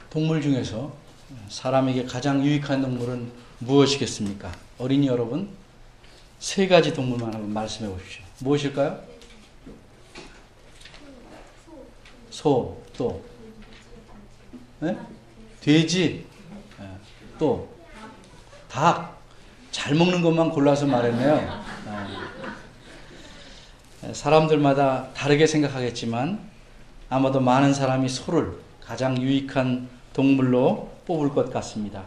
동물 중에서 사람에게 가장 유익한 동물은 무엇이겠습니까? 어린이 여러분, 세 가지 동물만 한번 말씀해 보십시오. 무엇일까요? 소, 또 네? 돼지, 또 닭. 잘 먹는 것만 골라서 말했네요. 사람들마다 다르게 생각하겠지만 아마도 많은 사람이 소를 가장 유익한 동물로 뽑을 것 같습니다.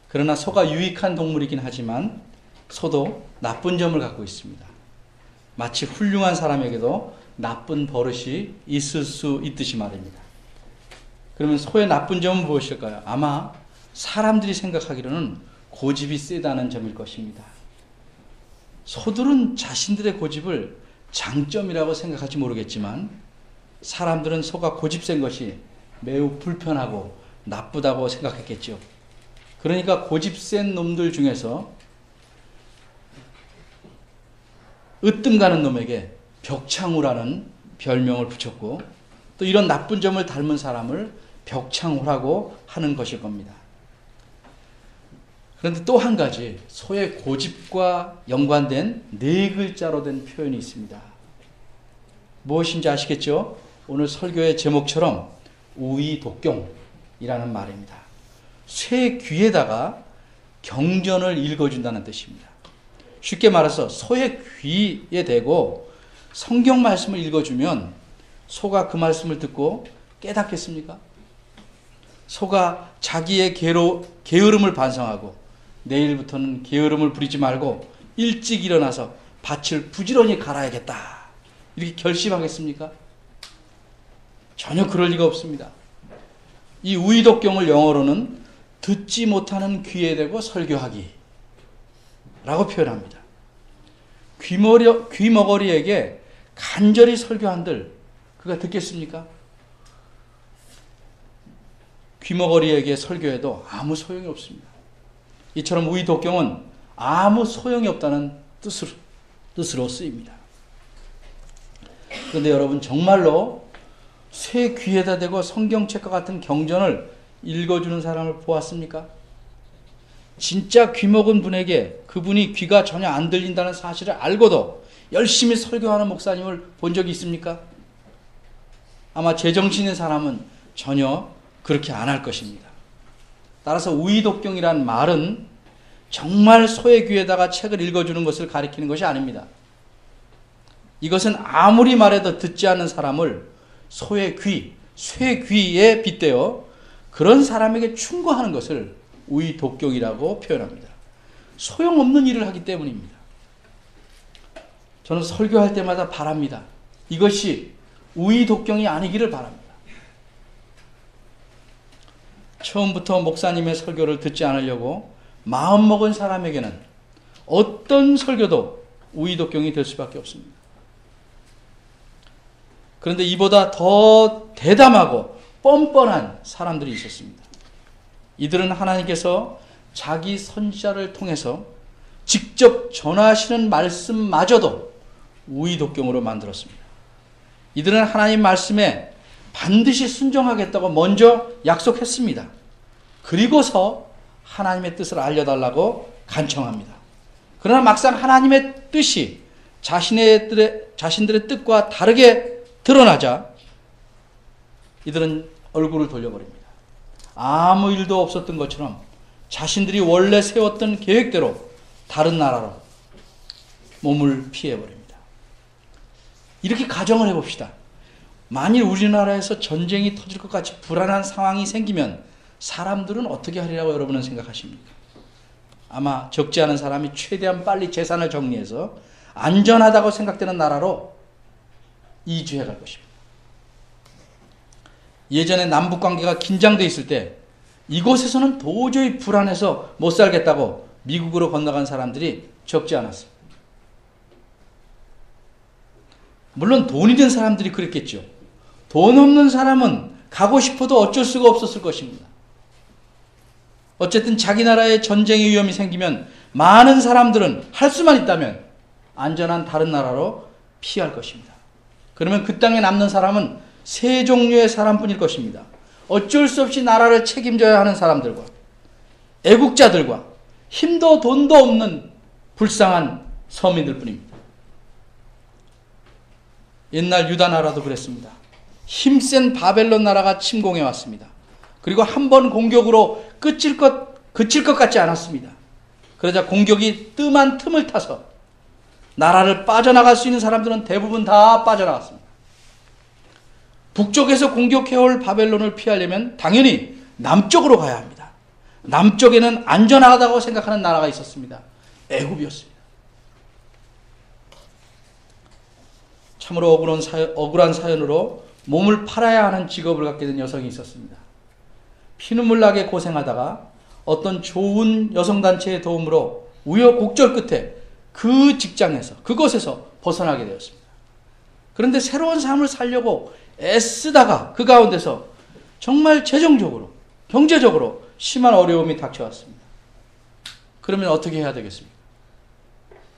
그러나 소가 유익한 동물이긴 하지만 소도 나쁜 점을 갖고 있습니다. 마치 훌륭한 사람에게도 나쁜 버릇이 있을 수 있듯이 말입니다. 그러면 소의 나쁜 점은 무엇일까요? 아마 사람들이 생각하기로는 고집이 세다는 점일 것입니다. 소들은 자신들의 고집을 장점이라고 생각할지 모르겠지만 사람들은 소가 고집센 것이 매우 불편하고 나쁘다고 생각했겠죠. 그러니까 고집센 놈들 중에서 으뜸 가는 놈에게 벽창우라는 별명을 붙였고 또 이런 나쁜 점을 닮은 사람을 벽창우라고 하는 것일 겁니다. 그런데 또 한 가지 소의 고집과 연관된 네 글자로 된 표현이 있습니다. 무엇인지 아시겠죠? 오늘 설교의 제목처럼 우의독경이라는 말입니다. 쇠 귀에다가 경전을 읽어준다는 뜻입니다. 쉽게 말해서 소의 귀에 대고 성경 말씀을 읽어주면 소가 그 말씀을 듣고 깨닫겠습니까? 소가 자기의 게으름을 반성하고 내일부터는 게으름을 부리지 말고 일찍 일어나서 밭을 부지런히 갈아야겠다 이렇게 결심하겠습니까? 전혀 그럴 리가 없습니다. 이 우의독경을 영어로는 듣지 못하는 귀에 대고 설교하기 라고 표현합니다. 귀머거리에게 간절히 설교한들 그가 듣겠습니까? 귀머거리에게 설교해도 아무 소용이 없습니다. 이처럼 우의독경은 아무 소용이 없다는 뜻으로 쓰입니다. 그런데 여러분 정말로 쇠 귀에다 대고 성경책과 같은 경전을 읽어주는 사람을 보았습니까? 진짜 귀먹은 분에게 그분이 귀가 전혀 안 들린다는 사실을 알고도 열심히 설교하는 목사님을 본 적이 있습니까? 아마 제정신인 사람은 전혀 그렇게 안 할 것입니다. 따라서 우의독경이란 말은 정말 소의 귀에다가 책을 읽어주는 것을 가리키는 것이 아닙니다. 이것은 아무리 말해도 듣지 않는 사람을 소의 귀, 쇠 귀에 빗대어 그런 사람에게 충고하는 것을 우의독경이라고 표현합니다. 소용없는 일을 하기 때문입니다. 저는 설교할 때마다 바랍니다. 이것이 우의독경이 아니기를 바랍니다. 처음부터 목사님의 설교를 듣지 않으려고 마음먹은 사람에게는 어떤 설교도 우의독경이 될 수밖에 없습니다. 그런데 이보다 더 대담하고 뻔뻔한 사람들이 있었습니다. 이들은 하나님께서 자기 선지자를 통해서 직접 전하시는 말씀마저도 우의독경으로 만들었습니다. 이들은 하나님 말씀에 반드시 순종하겠다고 먼저 약속했습니다. 그리고서 하나님의 뜻을 알려달라고 간청합니다. 그러나 막상 하나님의 뜻이 자신들의 뜻과 다르게 드러나자 이들은 얼굴을 돌려버립니다. 아무 일도 없었던 것처럼 자신들이 원래 세웠던 계획대로 다른 나라로 몸을 피해버립니다. 이렇게 가정을 해봅시다. 만일 우리나라에서 전쟁이 터질 것 같이 불안한 상황이 생기면 사람들은 어떻게 하리라고 여러분은 생각하십니까? 아마 적지 않은 사람이 최대한 빨리 재산을 정리해서 안전하다고 생각되는 나라로 이주해 갈 것입니다. 예전에 남북관계가 긴장돼 있을 때 이곳에서는 도저히 불안해서 못 살겠다고 미국으로 건너간 사람들이 적지 않았어요. 물론 돈 있는 사람들이 그랬겠죠. 돈 없는 사람은 가고 싶어도 어쩔 수가 없었을 것입니다. 어쨌든 자기 나라에 전쟁의 위험이 생기면 많은 사람들은 할 수만 있다면 안전한 다른 나라로 피할 것입니다. 그러면 그 땅에 남는 사람은 세 종류의 사람뿐일 것입니다. 어쩔 수 없이 나라를 책임져야 하는 사람들과 애국자들과 힘도 돈도 없는 불쌍한 서민들 뿐입니다. 옛날 유다 나라도 그랬습니다. 힘센 바벨론 나라가 침공해 왔습니다. 그리고 한 번 공격으로 그칠 것 같지 않았습니다. 그러자 공격이 뜸한 틈을 타서 나라를 빠져나갈 수 있는 사람들은 대부분 다 빠져나갔습니다. 북쪽에서 공격해올 바벨론을 피하려면 당연히 남쪽으로 가야 합니다. 남쪽에는 안전하다고 생각하는 나라가 있었습니다. 애굽이었습니다. 참으로 억울한 사연으로 몸을 팔아야 하는 직업을 갖게 된 여성이 있었습니다. 피눈물 나게 고생하다가 어떤 좋은 여성단체의 도움으로 우여곡절 끝에 그 직장에서, 그곳에서 벗어나게 되었습니다. 그런데 새로운 삶을 살려고 애쓰다가 그 가운데서 정말 재정적으로, 경제적으로 심한 어려움이 닥쳐왔습니다. 그러면 어떻게 해야 되겠습니까?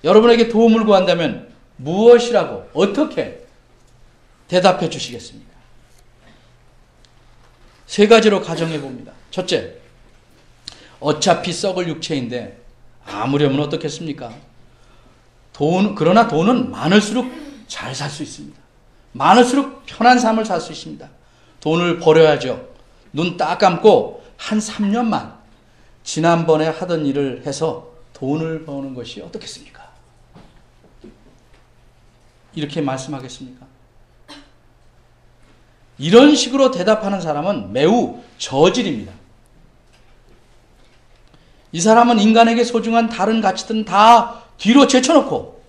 여러분에게 도움을 구한다면 무엇이라고, 어떻게 대답해 주시겠습니까? 세 가지로 가정해 봅니다. 첫째, 어차피 썩을 육체인데 아무려면 어떻겠습니까? 그러나 돈은 많을수록 잘 살 수 있습니다. 많을수록 편한 삶을 살 수 있습니다. 돈을 벌어야죠. 눈 딱 감고 한 3년만 지난번에 하던 일을 해서 돈을 버는 것이 어떻겠습니까? 이렇게 말씀하겠습니까? 이런 식으로 대답하는 사람은 매우 저질입니다. 이 사람은 인간에게 소중한 다른 가치들은 다 뒤로 제쳐놓고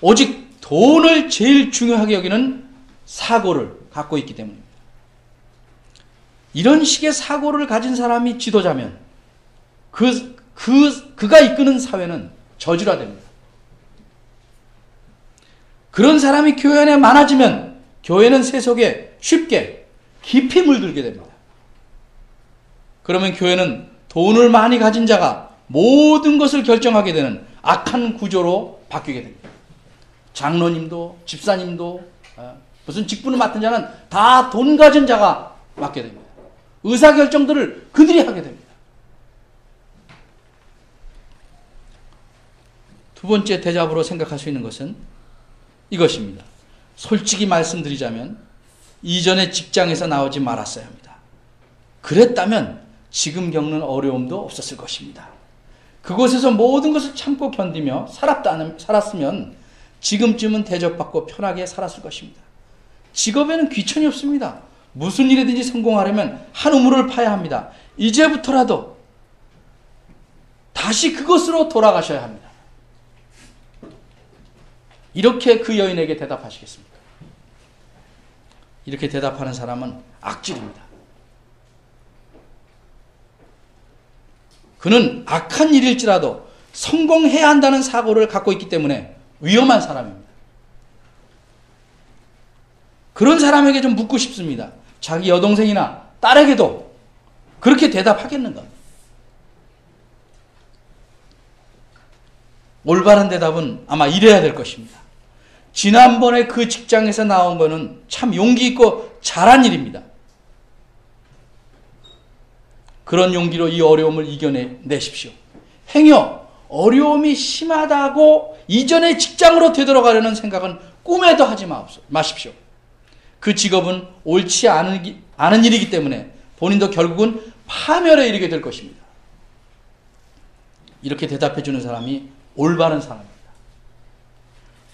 오직 돈을 제일 중요하게 여기는 사고를 갖고 있기 때문입니다. 이런 식의 사고를 가진 사람이 지도자면 그가 이끄는 사회는 저질화됩니다. 그런 사람이 교회 안에 많아지면 교회는 세속에 쉽게 깊이 물들게 됩니다. 그러면 교회는 돈을 많이 가진 자가 모든 것을 결정하게 되는 악한 구조로 바뀌게 됩니다. 장로님도 집사님도 무슨 직분을 맡은 자는 다 돈 가진 자가 맡게 됩니다. 의사결정들을 그들이 하게 됩니다. 두 번째 대답으로 생각할 수 있는 것은 이것입니다. 솔직히 말씀드리자면 이전의 직장에서 나오지 말았어야 합니다. 그랬다면 지금 겪는 어려움도 없었을 것입니다. 그곳에서 모든 것을 참고 견디며 살았으면 지금쯤은 대접받고 편하게 살았을 것입니다. 직업에는 귀천이 없습니다. 무슨 일이든지 성공하려면 한 우물을 파야 합니다. 이제부터라도 다시 그것으로 돌아가셔야 합니다. 이렇게 그 여인에게 대답하시겠습니까? 이렇게 대답하는 사람은 악질입니다. 그는 악한 일일지라도 성공해야 한다는 사고를 갖고 있기 때문에 위험한 사람입니다. 그런 사람에게 좀 묻고 싶습니다. 자기 여동생이나 딸에게도 그렇게 대답하겠는가? 올바른 대답은 아마 이래야 될 것입니다. 지난번에 그 직장에서 나온 거는 참 용기 있고 잘한 일입니다. 그런 용기로 이 어려움을 이겨내십시오. 행여 어려움이 심하다고 이전의 직장으로 되돌아가려는 생각은 꿈에도 하지 마십시오. 그 직업은 옳지 않은 일이기 때문에 본인도 결국은 파멸에 이르게 될 것입니다. 이렇게 대답해 주는 사람이 올바른 사람입니다.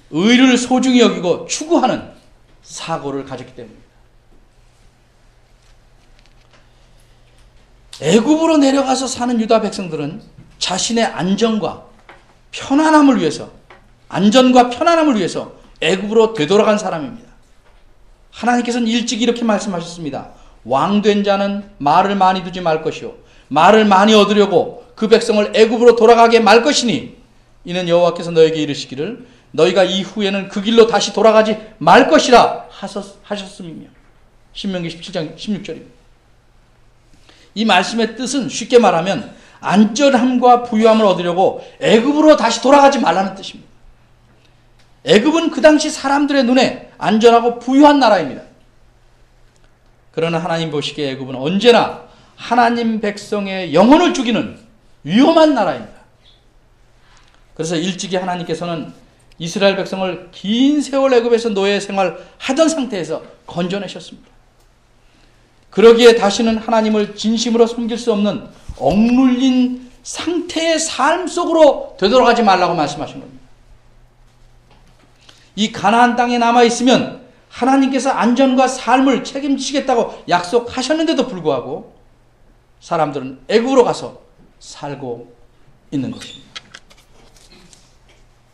의를 소중히 여기고 추구하는 사고를 가졌기 때문입니다. 애굽으로 내려가서 사는 유다 백성들은 자신의 안전과 편안함을 위해서 애굽으로 되돌아간 사람입니다. 하나님께서는 일찍 이렇게 말씀하셨습니다. 왕된 자는 말을 많이 두지 말 것이요 말을 많이 얻으려고 그 백성을 애굽으로 돌아가게 말 것이니 이는 여호와께서 너에게 이르시기를 너희가 이후에는 그 길로 다시 돌아가지 말 것이라 하셨음이며. 신명기 17장 16절입니다. 이 말씀의 뜻은 쉽게 말하면 안전함과 부유함을 얻으려고 애굽으로 다시 돌아가지 말라는 뜻입니다. 애굽은 그 당시 사람들의 눈에 안전하고 부유한 나라입니다. 그러나 하나님 보시기에 애굽은 언제나 하나님 백성의 영혼을 죽이는 위험한 나라입니다. 그래서 일찍이 하나님께서는 이스라엘 백성을 긴 세월 애굽에서 노예 생활하던 상태에서 건져내셨습니다. 그러기에 다시는 하나님을 진심으로 섬길 수 없는 억눌린 상태의 삶 속으로 되돌아가지 말라고 말씀하신 겁니다. 이 가나안 땅에 남아있으면 하나님께서 안전과 삶을 책임지시겠다고 약속하셨는데도 불구하고 사람들은 애굽으로 가서 살고 있는 것입니다.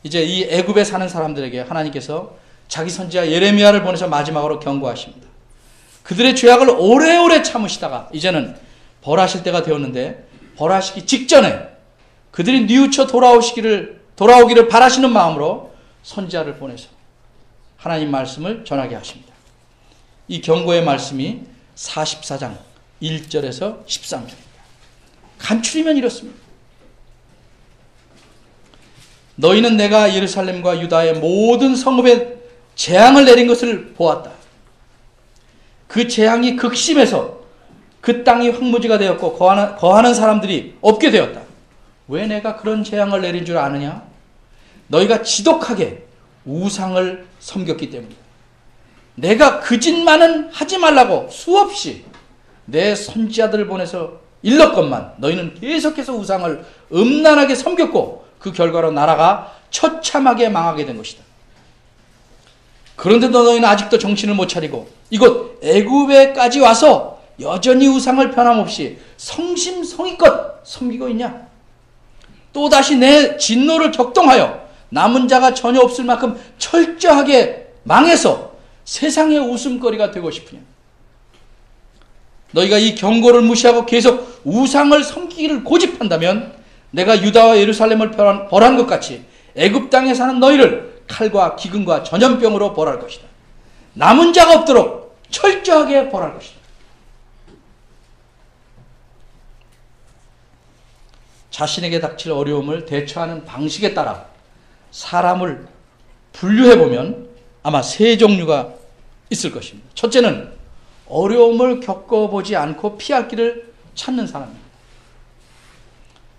이제 이 애굽에 사는 사람들에게 하나님께서 자기 선지자 예레미야를 보내서 마지막으로 경고하십니다. 그들의 죄악을 오래오래 참으시다가 이제는 벌하실 때가 되었는데 벌하시기 직전에 그들이 뉘우쳐 돌아오기를 바라시는 마음으로 선지자를 보내서 하나님 말씀을 전하게 하십니다. 이 경고의 말씀이 44장 1절에서 13절입니다. 간추리면 이렇습니다. 너희는 내가 예루살렘과 유다의 모든 성읍에 재앙을 내린 것을 보았다. 그 재앙이 극심해서 그 땅이 황무지가 되었고 거하는 사람들이 없게 되었다. 왜 내가 그런 재앙을 내린 줄 아느냐? 너희가 지독하게 우상을 섬겼기 때문이다. 내가 그 짓만은 하지 말라고 수없이 내 선지자들을 보내서 일렀건만 너희는 계속해서 우상을 음란하게 섬겼고 그 결과로 나라가 처참하게 망하게 된 것이다. 그런데도 너희는 아직도 정신을 못 차리고 이곳 애굽에까지 와서 여전히 우상을 변함없이 성심성의껏 섬기고 있냐? 또다시 내 진노를 격동하여 남은 자가 전혀 없을 만큼 철저하게 망해서 세상의 웃음거리가 되고 싶으냐? 너희가 이 경고를 무시하고 계속 우상을 섬기기를 고집한다면 내가 유다와 예루살렘을 벌한 것 같이 애굽 땅에 사는 너희를 칼과 기근과 전염병으로 벌할 것이다. 남은 자가 없도록 철저하게 벌할 것이다. 자신에게 닥칠 어려움을 대처하는 방식에 따라 사람을 분류해보면 아마 세 종류가 있을 것입니다. 첫째는 어려움을 겪어보지 않고 피할 길을 찾는 사람입니다.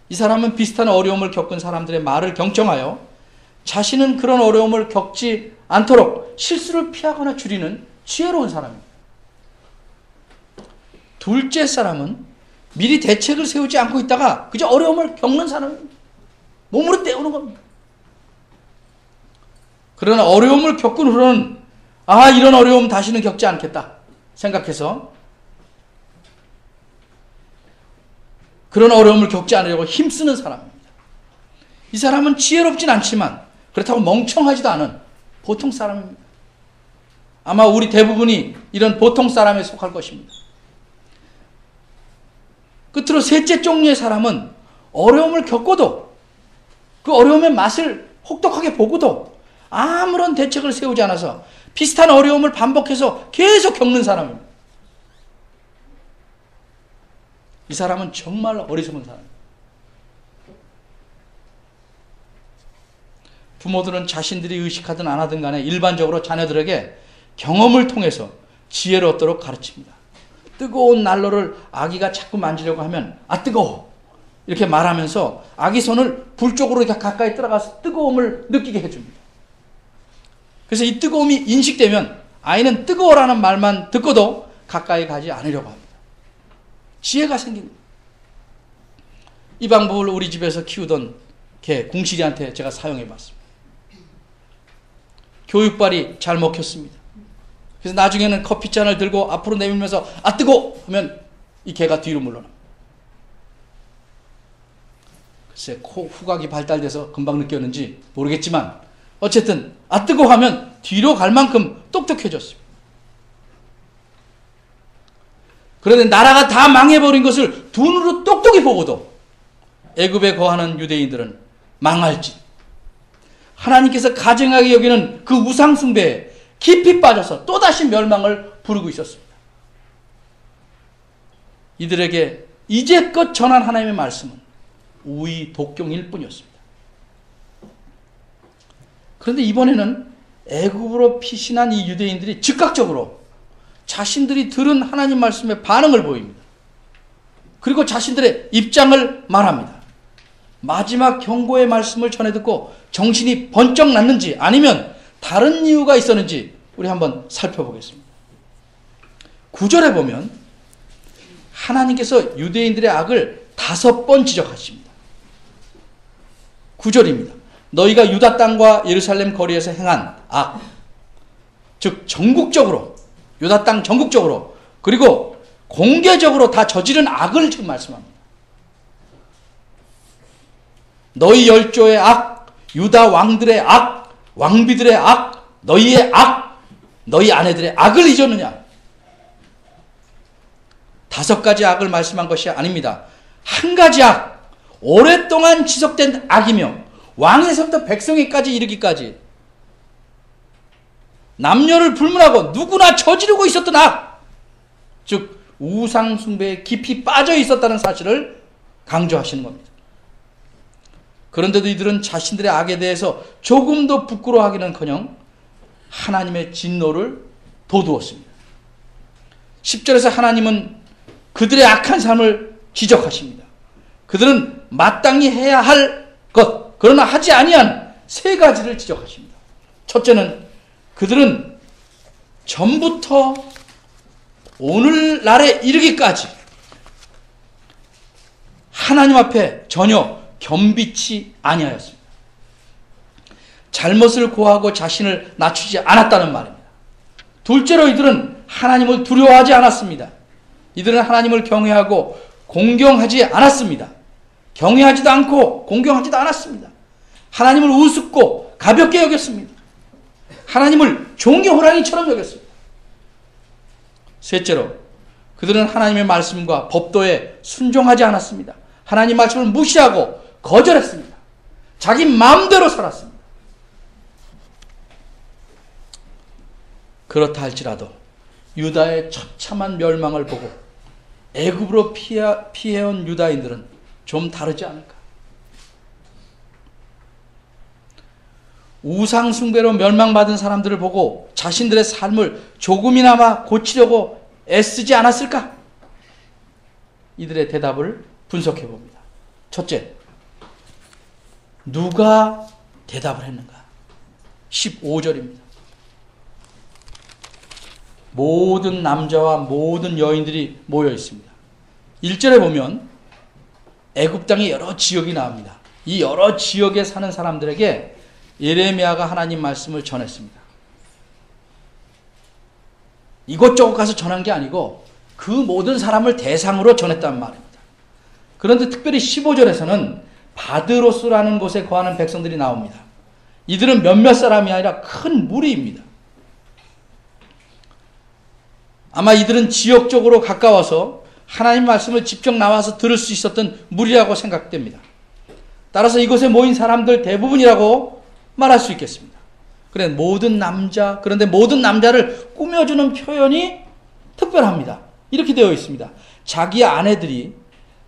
이 사람은 비슷한 어려움을 겪은 사람들의 말을 경청하여 자신은 그런 어려움을 겪지 않도록 실수를 피하거나 줄이는 지혜로운 사람입니다. 둘째 사람은 미리 대책을 세우지 않고 있다가 그저 어려움을 겪는 사람입니다. 몸으로 때우는 겁니다. 그러나 어려움을 겪은 후로는 이런 어려움 다시는 겪지 않겠다 생각해서 그런 어려움을 겪지 않으려고 힘쓰는 사람입니다. 이 사람은 지혜롭진 않지만 그렇다고 멍청하지도 않은 보통 사람입니다. 아마 우리 대부분이 이런 보통 사람에 속할 것입니다. 끝으로 셋째 종류의 사람은 어려움을 겪고도 그 어려움의 맛을 혹독하게 보고도 아무런 대책을 세우지 않아서 비슷한 어려움을 반복해서 계속 겪는 사람입니다. 이 사람은 정말 어리석은 사람입니다. 부모들은 자신들이 의식하든 안 하든 간에 일반적으로 자녀들에게 경험을 통해서 지혜를 얻도록 가르칩니다. 뜨거운 난로를 아기가 자꾸 만지려고 하면 뜨거워 이렇게 말하면서 아기 손을 불 쪽으로 이렇게 가까이 들어가서 뜨거움을 느끼게 해줍니다. 그래서 이 뜨거움이 인식되면 아이는 뜨거워라는 말만 듣고도 가까이 가지 않으려고 합니다. 지혜가 생깁니다. 이 방법을 우리 집에서 키우던 개 궁실이한테 제가 사용해 봤습니다. 교육발이 잘 먹혔습니다. 그래서 나중에는 커피잔을 들고 앞으로 내밀면서 뜨거워 하면 이 개가 뒤로 물러납니다. 글쎄 코 후각이 발달돼서 금방 느꼈는지 모르겠지만 어쨌든 뜨거워 하면 뒤로 갈 만큼 똑똑해졌습니다. 그런데 나라가 다 망해버린 것을 두 눈으로 똑똑히 보고도 애굽에 거하는 유대인들은 망할지 하나님께서 가증하게 여기는 그 우상 숭배에 깊이 빠져서 또다시 멸망을 부르고 있었습니다. 이들에게 이제껏 전한 하나님의 말씀은 우의 독경일 뿐이었습니다. 그런데 이번에는 애굽으로 피신한 이 유대인들이 즉각적으로 자신들이 들은 하나님 말씀에 반응을 보입니다. 그리고 자신들의 입장을 말합니다. 마지막 경고의 말씀을 전해 듣고 정신이 번쩍 났는지 아니면 다른 이유가 있었는지 우리 한번 살펴보겠습니다. 9절에 보면 하나님께서 유대인들의 악을 5번 지적하십니다. 9절입니다. 너희가 유다 땅과 예루살렘 거리에서 행한 악, 즉 전국적으로, 유다 땅 전국적으로, 그리고 공개적으로 다 저지른 악을 지금 말씀합니다. 너희 열조의 악, 유다 왕들의 악, 왕비들의 악, 너희의 악, 너희 아내들의 악을 잊었느냐? 5가지 악을 말씀한 것이 아닙니다. 한 가지 악, 오랫동안 지속된 악이며 왕에서부터 백성에까지 이르기까지 남녀를 불문하고 누구나 저지르고 있었던 악, 즉 우상 숭배에 깊이 빠져 있었다는 사실을 강조하시는 겁니다. 그런데도 이들은 자신들의 악에 대해서 조금도 부끄러워하기는커녕 하나님의 진노를 돋우었습니다. 10절에서 하나님은 그들의 악한 삶을 지적하십니다. 그들은 마땅히 해야 할 것, 그러나 하지 아니한 3가지를 지적하십니다. 첫째는 그들은 전부터 오늘날에 이르기까지 하나님 앞에 전혀 겸비치 아니하였습니다. 잘못을 고하고 자신을 낮추지 않았다는 말입니다. 둘째로 이들은 하나님을 두려워하지 않았습니다. 이들은 하나님을 경외하고 공경하지 않았습니다. 경외하지도 않고 공경하지도 않았습니다. 하나님을 우습고 가볍게 여겼습니다. 하나님을 종이 호랑이처럼 여겼습니다. 셋째로 그들은 하나님의 말씀과 법도에 순종하지 않았습니다. 하나님 말씀을 무시하고 거절했습니다. 자기 마음대로 살았습니다. 그렇다 할지라도 유다의 처참한 멸망을 보고 애굽으로 피해온 유다인들은 좀 다르지 않을까? 우상 숭배로 멸망받은 사람들을 보고 자신들의 삶을 조금이나마 고치려고 애쓰지 않았을까? 이들의 대답을 분석해 봅니다. 첫째, 누가 대답을 했는가? 15절입니다. 모든 남자와 모든 여인들이 모여 있습니다. 1절에 보면 애굽 땅의 여러 지역이 나옵니다. 이 여러 지역에 사는 사람들에게 예레미야가 하나님 말씀을 전했습니다. 이곳저곳 가서 전한 게 아니고 그 모든 사람을 대상으로 전했단 말입니다. 그런데 특별히 15절에서는 바드로스라는 곳에 거하는 백성들이 나옵니다. 이들은 몇몇 사람이 아니라 큰 무리입니다. 아마 이들은 지역적으로 가까워서 하나님 말씀을 직접 나와서 들을 수 있었던 무리라고 생각됩니다. 따라서 이곳에 모인 사람들 대부분이라고 말할 수 있겠습니다. 그런데 모든 남자를 꾸며주는 표현이 특별합니다. 이렇게 되어 있습니다. 자기 아내들이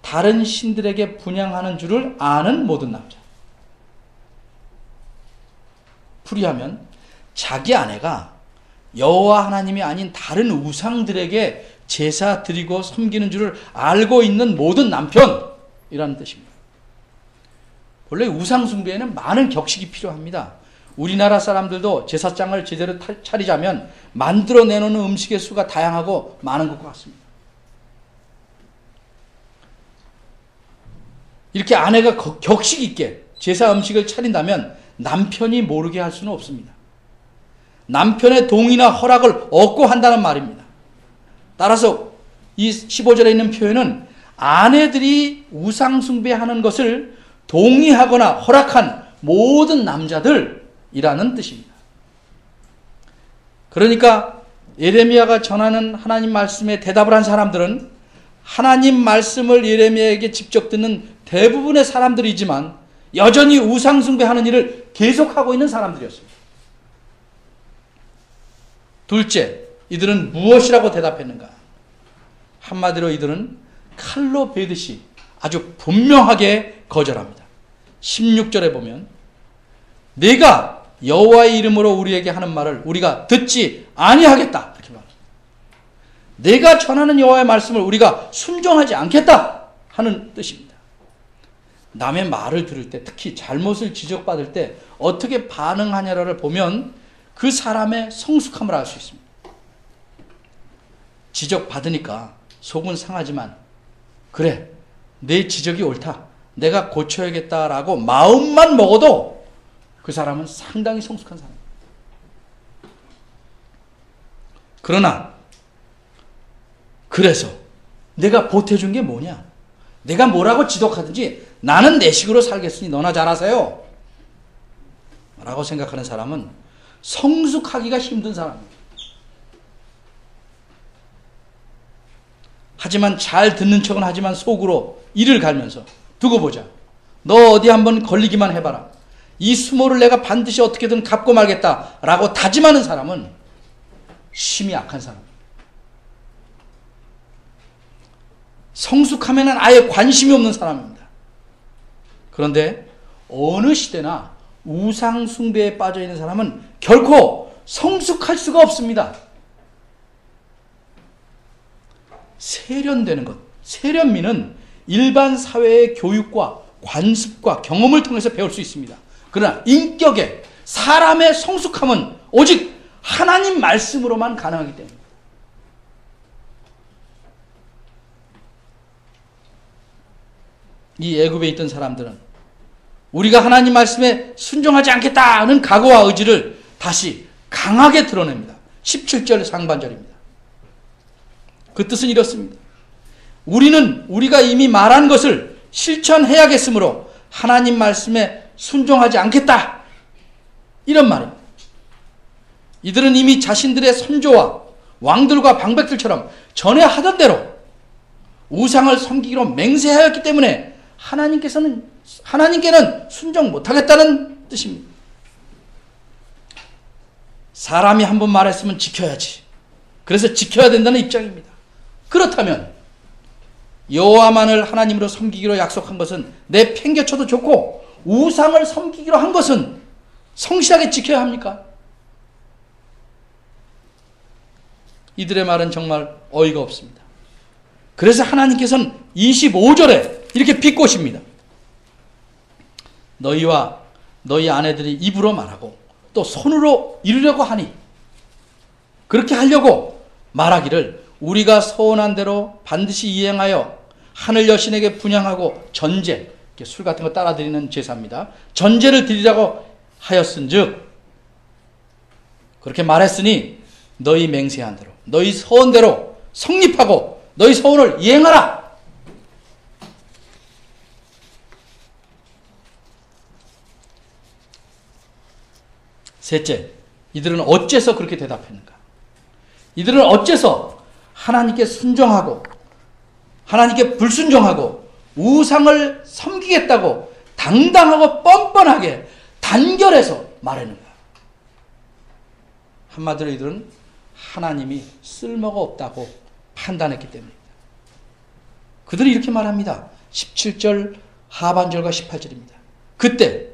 다른 신들에게 분향하는 줄을 아는 모든 남자. 풀이하면 자기 아내가 여호와 하나님이 아닌 다른 우상들에게 제사 드리고 섬기는 줄을 알고 있는 모든 남편이라는 뜻입니다. 원래 우상 숭배에는 많은 격식이 필요합니다. 우리나라 사람들도 제사장을 제대로 차리자면 만들어 내놓는 음식의 수가 다양하고 많은 것 같습니다. 이렇게 아내가 격식 있게 제사 음식을 차린다면 남편이 모르게 할 수는 없습니다. 남편의 동의나 허락을 얻고 한다는 말입니다. 따라서 이 15절에 있는 표현은 아내들이 우상 숭배하는 것을 동의하거나 허락한 모든 남자들이라는 뜻입니다. 그러니까 예레미야가 전하는 하나님 말씀에 대답을 한 사람들은 하나님 말씀을 예레미야에게 직접 듣는 대부분의 사람들이지만 여전히 우상 숭배하는 일을 계속하고 있는 사람들이었습니다. 둘째, 이들은 무엇이라고 대답했는가? 한마디로 이들은 칼로 베듯이 아주 분명하게 거절합니다. 16절에 보면 내가 여호와의 이름으로 우리에게 하는 말을 우리가 듣지 아니하겠다 이렇게 말합니다. 내가 전하는 여호와의 말씀을 우리가 순종하지 않겠다 하는 뜻입니다. 남의 말을 들을 때, 특히 잘못을 지적받을 때 어떻게 반응하냐를 보면 그 사람의 성숙함을 알 수 있습니다. 지적받으니까 속은 상하지만, 그래, 내 지적이 옳다, 내가 고쳐야겠다라고 마음만 먹어도 그 사람은 상당히 성숙한 사람입니다. 그러나 그래서 내가 보태준 게 뭐냐, 내가 뭐라고 지독하든지 나는 내 식으로 살겠으니 너나 잘하세요 라고 생각하는 사람은 성숙하기가 힘든 사람입니다. 하지만 잘 듣는 척은 하지만 속으로 이를 갈면서 두고 보자, 너 어디 한번 걸리기만 해봐라, 이 수모를 내가 반드시 어떻게든 갚고 말겠다 라고 다짐하는 사람은 심히 악한 사람입니다. 성숙하면은 아예 관심이 없는 사람입니다. 그런데 어느 시대나 우상 숭배에 빠져 있는 사람은 결코 성숙할 수가 없습니다. 세련되는 것, 세련미는 일반 사회의 교육과 관습과 경험을 통해서 배울 수 있습니다. 그러나 인격의, 사람의 성숙함은 오직 하나님 말씀으로만 가능하기 때문입니다. 이 애굽에 있던 사람들은 우리가 하나님 말씀에 순종하지 않겠다는 각오와 의지를 다시 강하게 드러냅니다. 17절 상반절입니다. 그 뜻은 이렇습니다. 우리는 우리가 이미 말한 것을 실천해야겠으므로 하나님 말씀에 순종하지 않겠다, 이런 말입니다. 이들은 이미 자신들의 선조와 왕들과 방백들처럼 전에 하던 대로 우상을 섬기기로 맹세하였기 때문에 하나님께는 순종 못하겠다는 뜻입니다. 사람이 한번 말했으면 지켜야지, 그래서 지켜야 된다는 입장입니다. 그렇다면 여호와만을 하나님으로 섬기기로 약속한 것은 내팽개쳐도 좋고, 우상을 섬기기로 한 것은 성실하게 지켜야 합니까? 이들의 말은 정말 어이가 없습니다. 그래서 하나님께서는 25절에 이렇게 비꼬십니다. 너희와 너희 아내들이 입으로 말하고 또 손으로 이루려고 하니, 그렇게 하려고 말하기를 우리가 서원한 대로 반드시 이행하여 하늘 여신에게 분향하고 전제, 술 같은 거 따라 드리는 제사입니다. 전제를 드리라고 하였은즉, 그렇게 말했으니 너희 맹세한 대로, 너희 서원대로 성립하고 너희 서원을 이행하라. 셋째, 이들은 어째서 그렇게 대답했는가? 이들은 어째서 하나님께 순종하고 하나님께 불순종하고 우상을 섬기겠다고 당당하고 뻔뻔하게 단결해서 말했는가? 한마디로 이들은 하나님이 쓸모가 없다고 판단했기 때문입니다. 그들이 이렇게 말합니다. 17절 하반절과 18절입니다. 그때,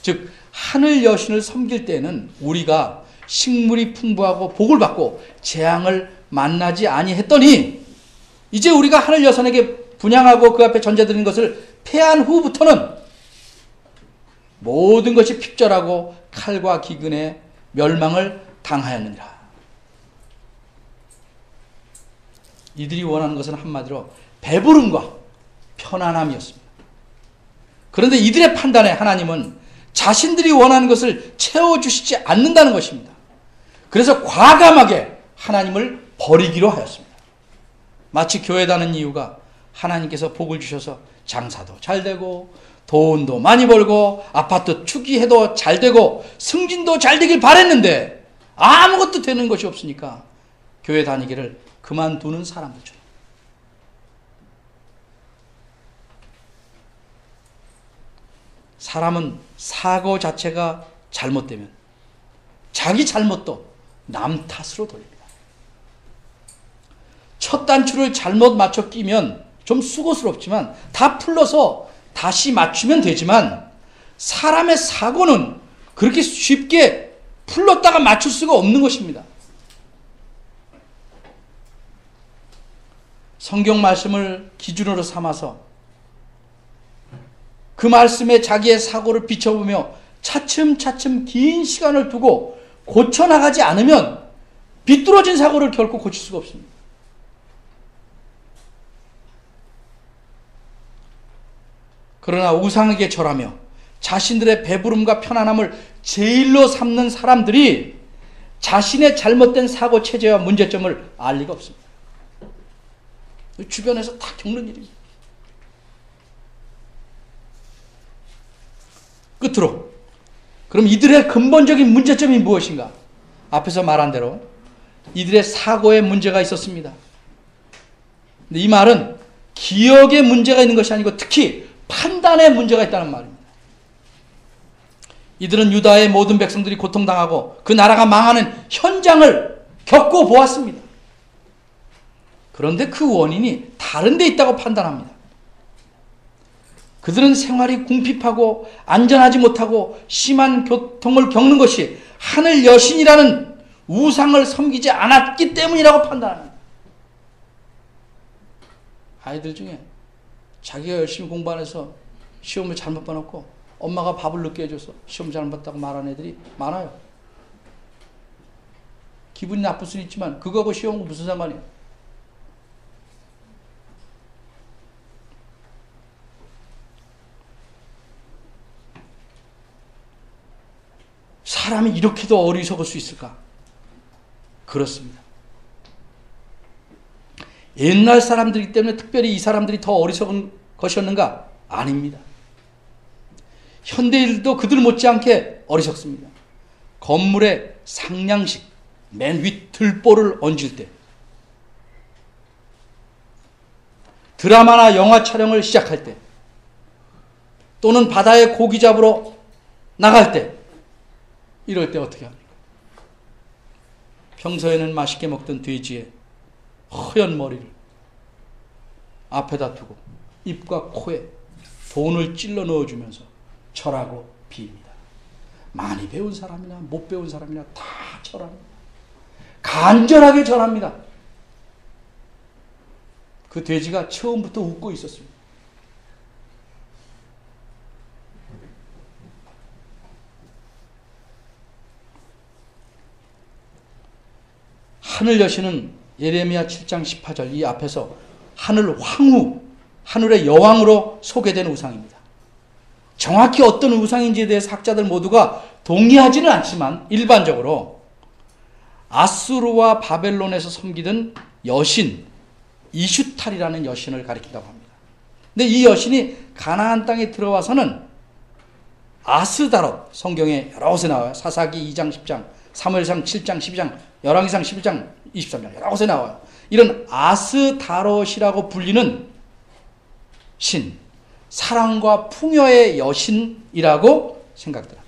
즉 하늘 여신을 섬길 때는 우리가 식물이 풍부하고 복을 받고 재앙을 만나지 아니했더니, 이제 우리가 하늘 여신에게 분향하고 그 앞에 전제드리는 것을 폐한 후부터는 모든 것이 핍절하고 칼과 기근에 멸망을 당하였느니라. 이들이 원하는 것은 한마디로 배부름과 편안함이었습니다. 그런데 이들의 판단에 하나님은 자신들이 원하는 것을 채워주시지 않는다는 것입니다. 그래서 과감하게 하나님을 버리기로 하였습니다. 마치 교회 다는 이유가 하나님께서 복을 주셔서 장사도 잘 되고 돈도 많이 벌고 아파트 투기해도 잘 되고 승진도 잘 되길 바랬는데 아무것도 되는 것이 없으니까 교회 다니기를 그만두는 사람들처럼, 사람은 사고 자체가 잘못되면 자기 잘못도 남 탓으로 돌립니다. 첫 단추를 잘못 맞춰 끼면 좀 수고스럽지만 다 풀러서 다시 맞추면 되지만, 사람의 사고는 그렇게 쉽게 풀렀다가 맞출 수가 없는 것입니다. 성경 말씀을 기준으로 삼아서 그 말씀에 자기의 사고를 비춰보며 차츰차츰 긴 시간을 두고 고쳐나가지 않으면 비뚤어진 사고를 결코 고칠 수가 없습니다. 그러나 우상에게 절하며 자신들의 배부름과 편안함을 제일로 삼는 사람들이 자신의 잘못된 사고 체제와 문제점을 알 리가 없습니다. 주변에서 다 겪는 일입니다. 끝으로 그럼 이들의 근본적인 문제점이 무엇인가? 앞에서 말한 대로 이들의 사고에 문제가 있었습니다. 근데 이 말은 기억에 문제가 있는 것이 아니고 특히 판단에 문제가 있다는 말입니다. 이들은 유다의 모든 백성들이 고통당하고 그 나라가 망하는 현장을 겪고 보았습니다. 그런데 그 원인이 다른 데 있다고 판단합니다. 그들은 생활이 궁핍하고 안전하지 못하고 심한 고통을 겪는 것이 하늘 여신이라는 우상을 섬기지 않았기 때문이라고 판단합니다. 아이들 중에 자기가 열심히 공부 안 해서 시험을 잘못 봐놓고 엄마가 밥을 늦게 해줘서 시험 잘못 봤다고 말하는 애들이 많아요. 기분이 나쁠 수는 있지만 그거하고 시험하고 무슨 상관이에요? 사람이 이렇게도 어리석을 수 있을까? 그렇습니다. 옛날 사람들이기 때문에 특별히 이 사람들이 더 어리석은 것이었는가? 아닙니다. 현대인들도 그들 못지않게 어리석습니다. 건물의 상량식 맨 윗 들보를 얹을 때, 드라마나 영화 촬영을 시작할 때, 또는 바다에 고기 잡으러 나갈 때, 이럴 때 어떻게 합니까? 평소에는 맛있게 먹던 돼지의 허연 머리를 앞에다 두고 입과 코에 돈을 찔러 넣어주면서 절하고 빕니다. 많이 배운 사람이나 못 배운 사람이나 다 절합니다. 간절하게 절합니다. 그 돼지가 처음부터 웃고 있었습니다. 하늘 여신은 예레미야 7장 18절 이 앞에서 하늘 황후, 하늘의 여왕으로 소개된 우상입니다. 정확히 어떤 우상인지에 대해서 학자들 모두가 동의하지는 않지만 일반적으로 아수르와 바벨론에서 섬기던 여신 이슈탈이라는 여신을 가리킨다고 합니다. 근데 이 여신이 가나안 땅에 들어와서는 아스다롯, 성경에 여러 곳에 나와요. 사사기 2장 10장, 사무엘상 7장 12장, 열왕기상 11장 23장 여러 곳에 나와요. 이런 아스다롯이라고 불리는 신, 사랑과 풍요의 여신이라고 생각됩니다.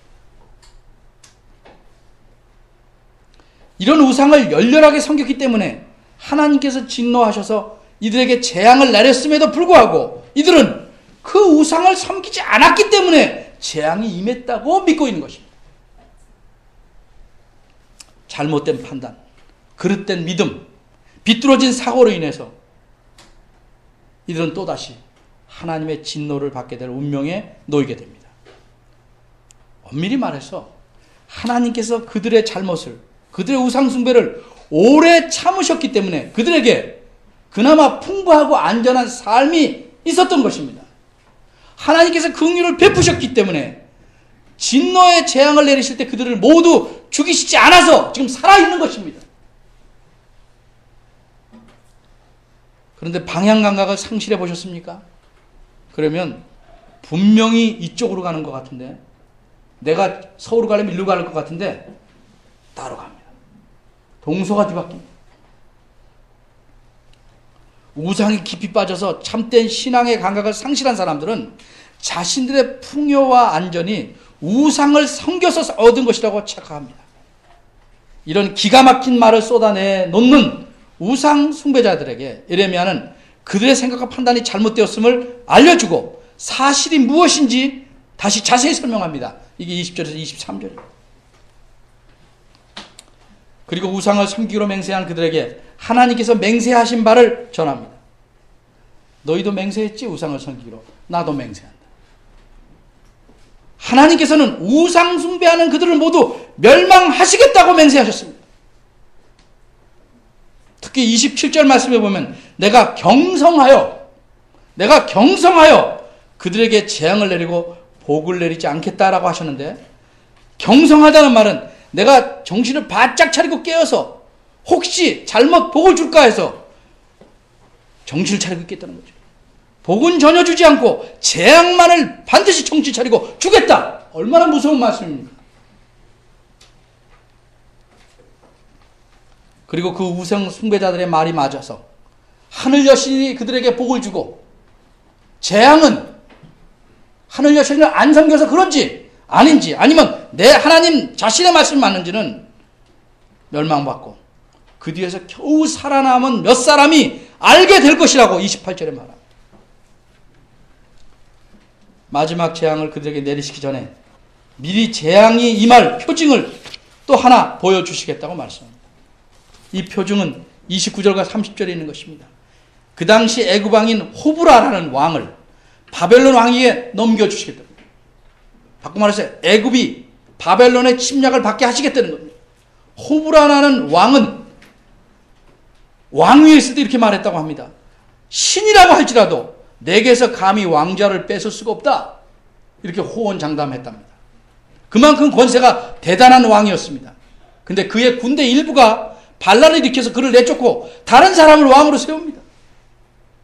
이런 우상을 열렬하게 섬겼기 때문에 하나님께서 진노하셔서 이들에게 재앙을 내렸음에도 불구하고 이들은 그 우상을 섬기지 않았기 때문에 재앙이 임했다고 믿고 있는 것입니다. 잘못된 판단, 그릇된 믿음, 비뚤어진 사고로 인해서 이들은 또다시 하나님의 진노를 받게 될 운명에 놓이게 됩니다. 엄밀히 말해서 하나님께서 그들의 잘못을, 그들의 우상숭배를 오래 참으셨기 때문에 그들에게 그나마 풍부하고 안전한 삶이 있었던 것입니다. 하나님께서 긍휼을 베푸셨기 때문에 진노의 재앙을 내리실 때 그들을 모두 죽이시지 않아서 지금 살아있는 것입니다. 그런데 방향 감각을 상실해 보셨습니까? 그러면 분명히 이쪽으로 가는 것 같은데, 내가 서울로 가려면 일로 갈 것 같은데 따로 갑니다. 동서가 뒤바뀝니다. 우상에 깊이 빠져서 참된 신앙의 감각을 상실한 사람들은 자신들의 풍요와 안전이 우상을 섬겨서 얻은 것이라고 착각합니다. 이런 기가 막힌 말을 쏟아내 놓는 우상 숭배자들에게 예레미야는 그들의 생각과 판단이 잘못되었음을 알려주고 사실이 무엇인지 다시 자세히 설명합니다. 이게 20절에서 23절입니다. 그리고 우상을 섬기기로 맹세한 그들에게 하나님께서 맹세하신 바를 전합니다. 너희도 맹세했지, 우상을 섬기기로. 나도 맹세한다. 하나님께서는 우상 숭배하는 그들을 모두 멸망하시겠다고 맹세하셨습니다. 특히 27절 말씀에 보면 내가 경성하여 그들에게 재앙을 내리고 복을 내리지 않겠다라고 하셨는데, 경성하다는 말은 내가 정신을 바짝 차리고 깨어서 혹시 잘못 복을 줄까 해서 정신을 차리고 있겠다는 거죠. 복은 전혀 주지 않고 재앙만을 반드시 정신 차리고 주겠다. 얼마나 무서운 말씀입니까? 그리고 그 우상 숭배자들의 말이 맞아서 하늘 여신이 그들에게 복을 주고, 재앙은 하늘 여신을 안 섬겨서 그런지 아닌지, 아니면 내 하나님 자신의 말씀이 맞는지는 멸망받고 그 뒤에서 겨우 살아남은 몇 사람이 알게 될 것이라고 28절에 말합니다. 마지막 재앙을 그들에게 내리시기 전에 미리 재앙이 임할 표징을 또 하나 보여주시겠다고 말씀합니다. 이 표징은 29절과 30절에 있는 것입니다. 그 당시 애굽 왕인 호브라라는 왕을 바벨론 왕에게 넘겨주시겠다. 바꿔 말해서 애굽이 바벨론의 침략을 받게 하시겠다는 겁니다. 호브라라는 왕은 왕위에 있을 때 이렇게 말했다고 합니다. 신이라고 할지라도 내게서 감히 왕자를 뺏을 수가 없다. 이렇게 호언장담했답니다. 그만큼 권세가 대단한 왕이었습니다. 근데 그의 군대 일부가 반란을 일으켜서 그를 내쫓고 다른 사람을 왕으로 세웁니다.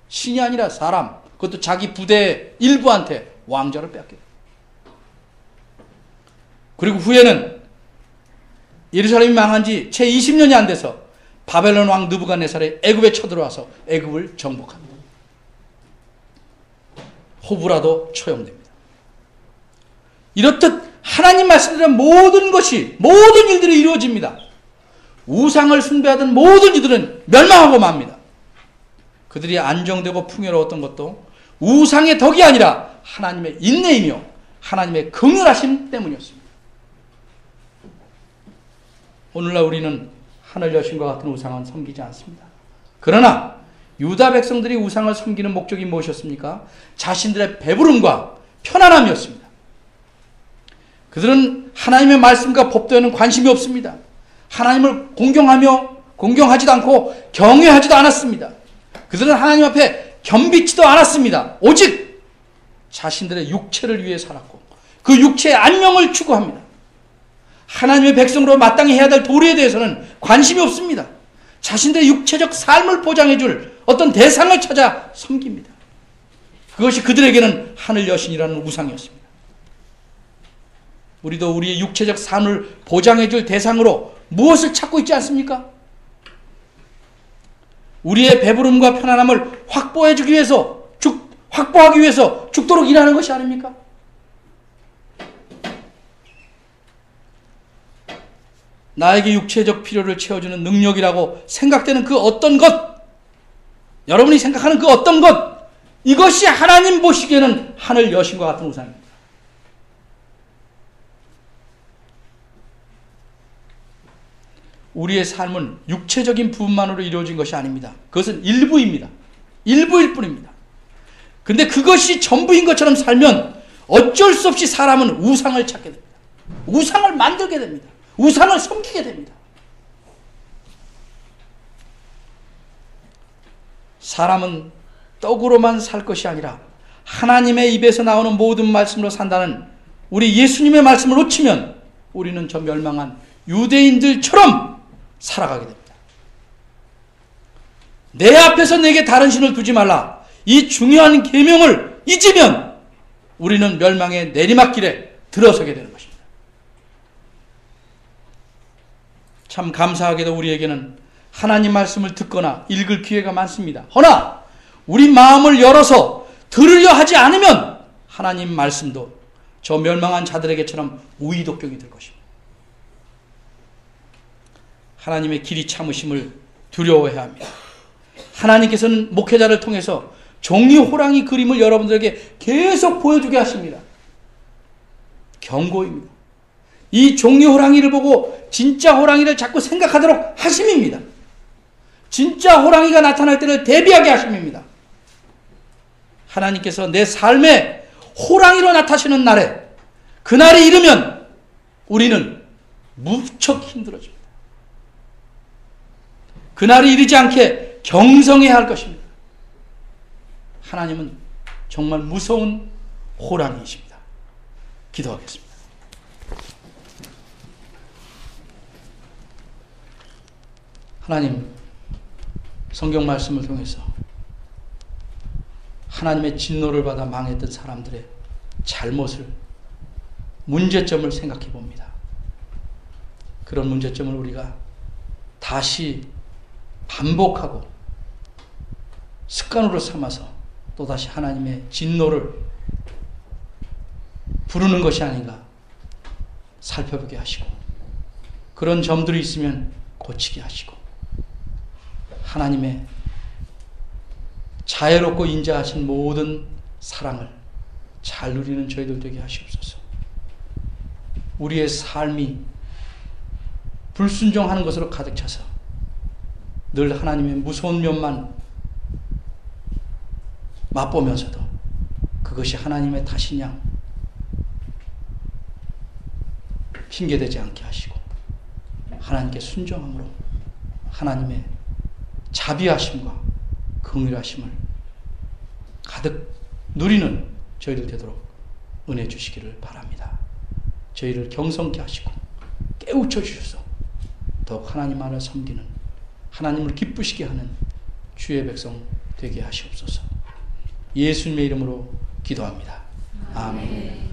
신이 아니라 사람, 그것도 자기 부대 일부한테 왕좌를 뺏게 됩니다. 그리고 후에는 예루살렘이 망한 지 채 20년이 안 돼서 바벨론 왕 느부갓네살이 애굽에 쳐들어와서 애굽을 정복합니다. 호브라도 처형됩니다. 이렇듯 하나님 말씀대로 모든 일들이 이루어집니다. 우상을 숭배하던 모든 이들은 멸망하고 맙니다. 그들이 안정되고 풍요로웠던 것도 우상의 덕이 아니라 하나님의 인내이며 하나님의 긍휼하심 때문이었습니다. 오늘날 우리는 하늘 여신과 같은 우상은 섬기지 않습니다. 그러나 유다 백성들이 우상을 섬기는 목적이 무엇이었습니까? 자신들의 배부름과 편안함이었습니다. 그들은 하나님의 말씀과 법도에는 관심이 없습니다. 하나님을 공경하지도 않고 경외하지도 않았습니다. 그들은 하나님 앞에 겸비치도 않았습니다. 오직 자신들의 육체를 위해 살았고 그 육체의 안녕을 추구합니다. 하나님의 백성으로 마땅히 해야 될 도리에 대해서는 관심이 없습니다. 자신들의 육체적 삶을 보장해 줄 어떤 대상을 찾아 섬깁니다. 그것이 그들에게는 하늘 여신이라는 우상이었습니다. 우리도 우리의 육체적 삶을 보장해 줄 대상으로 무엇을 찾고 있지 않습니까? 우리의 배부름과 편안함을 확보하기 위해서 죽도록 일하는 것이 아닙니까? 나에게 육체적 필요를 채워주는 능력이라고 생각되는 그 어떤 것, 여러분이 생각하는 그 어떤 것, 이것이 하나님 보시기에는 하늘 여신과 같은 우상입니다. 우리의 삶은 육체적인 부분만으로 이루어진 것이 아닙니다. 그것은 일부입니다. 일부일 뿐입니다. 근데 그것이 전부인 것처럼 살면 어쩔 수 없이 사람은 우상을 찾게 됩니다. 우상을 만들게 됩니다. 우상을 섬기게 됩니다. 사람은 떡으로만 살 것이 아니라 하나님의 입에서 나오는 모든 말씀으로 산다는 우리 예수님의 말씀을 놓치면 우리는 저 멸망한 유대인들처럼 살아가게 됩니다. 내 앞에서 내게 다른 신을 두지 말라. 이 중요한 계명을 잊으면 우리는 멸망의 내리막길에 들어서게 되는 것입니다. 참 감사하게도 우리에게는 하나님 말씀을 듣거나 읽을 기회가 많습니다. 허나 우리 마음을 열어서 들으려 하지 않으면 하나님 말씀도 저 멸망한 자들에게처럼 우의독경이 될 것입니다. 하나님의 길이 참으심을 두려워해야 합니다. 하나님께서는 목회자를 통해서 종이 호랑이 그림을 여러분들에게 계속 보여주게 하십니다. 경고입니다. 이 종이 호랑이를 보고 진짜 호랑이를 자꾸 생각하도록 하심입니다. 진짜 호랑이가 나타날 때를 대비하게 하심입니다. 하나님께서 내 삶에 호랑이로 나타나시는 날에, 그날이 이르면 우리는 무척 힘들어집니다. 그날이 이르지 않게 경성해야 할 것입니다. 하나님은 정말 무서운 호랑이이십니다. 기도하겠습니다. 하나님, 성경 말씀을 통해서 하나님의 진노를 받아 망했던 사람들의 잘못을, 문제점을 생각해 봅니다. 그런 문제점을 우리가 다시 반복하고 습관으로 삼아서 또다시 하나님의 진노를 부르는 것이 아닌가 살펴보게 하시고, 그런 점들이 있으면 고치게 하시고, 하나님의 자애롭고 인자하신 모든 사랑을 잘 누리는 저희들 되게 하시옵소서. 우리의 삶이 불순종하는 것으로 가득 차서 늘 하나님의 무서운 면만 맛보면서도 그것이 하나님의 탓인 양 핑계대지 않게 하시고, 하나님께 순종함으로 하나님의 자비하심과 긍휼하심을 가득 누리는 저희들 되도록 은혜 주시기를 바랍니다. 저희를 경성케 하시고 깨우쳐 주셔서 더욱 하나님 안을 섬기는, 하나님을 기쁘시게 하는 주의 백성 되게 하시옵소서. 예수님의 이름으로 기도합니다. 아멘.